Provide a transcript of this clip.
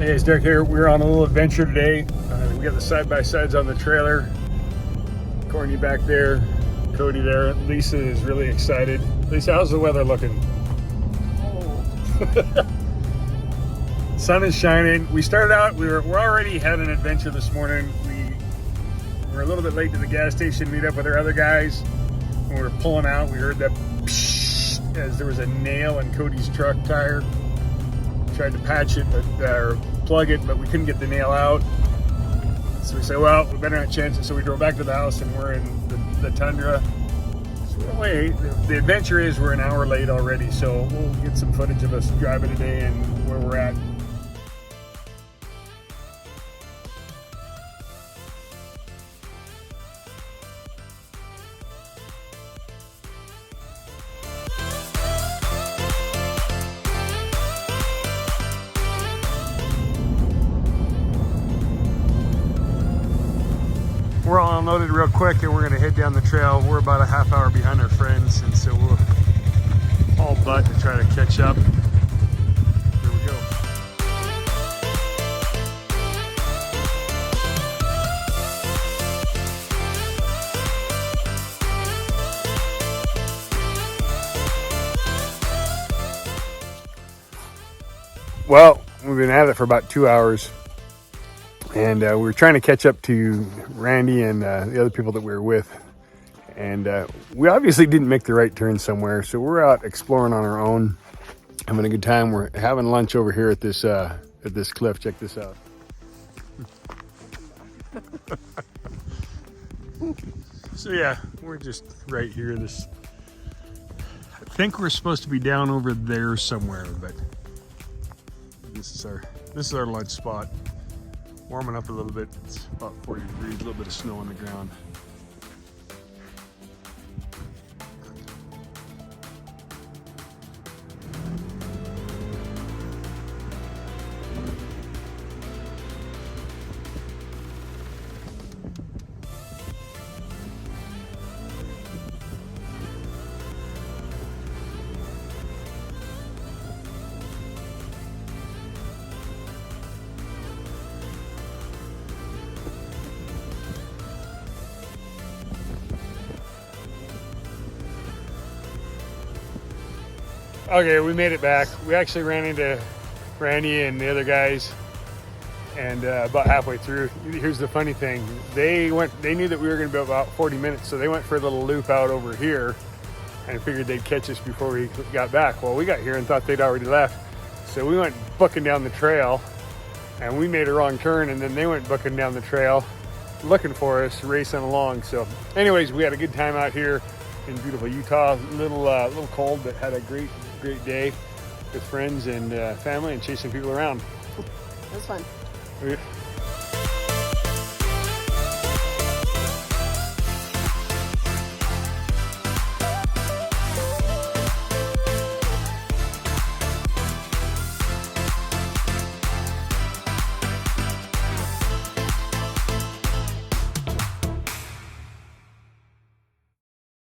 Hey guys, Derek here. We're on a little adventure today. We got the side-by-sides on the trailer. Courtney back there, Cody there. Lisa is really excited. Lisa, how's the weather looking? Oh. Sun is shining. We started out, we're already had an adventure this morning. We were a little bit late to the gas station to meet up with our other guys. When we were pulling out, we heard that psh, as there was a nail in Cody's truck tire. Tried to patch it, or plug it, but we couldn't get the nail out. So we said, well, we better not chance it. So we drove back to the house, and we're in the tundra. So wait, the adventure is we're an hour late already, so we'll get some footage of us driving today and where we're at. We're all unloaded real quick and we're gonna head down the trail. We're about a half hour behind our friends, and so we're all but to try to catch up. Here we go. Well, we've been at it for about 2 hours. And we were trying to catch up to Randy and the other people that we were with. And we obviously didn't make the right turn somewhere. So we're out exploring on our own, having a good time. We're having lunch over here at this cliff. Check this out. So yeah, we're just right here. I think we're supposed to be down over there somewhere, but this is our lunch spot. Warming up a little bit. It's about 40 degrees, a little bit of snow on the ground. Okay, we made it back. We actually ran into Randy and the other guys, and about halfway through, here's the funny thing. They knew that we were gonna be about 40 minutes, so they went for a little loop out over here and figured they'd catch us before we got back. Well, we got here and thought they'd already left. So we went booking down the trail, and we made a wrong turn, and then they went booking down the trail looking for us, racing along. So anyways, we had a good time out here in beautiful Utah. A little cold, but had a great day with friends and family and chasing people around. It was fun.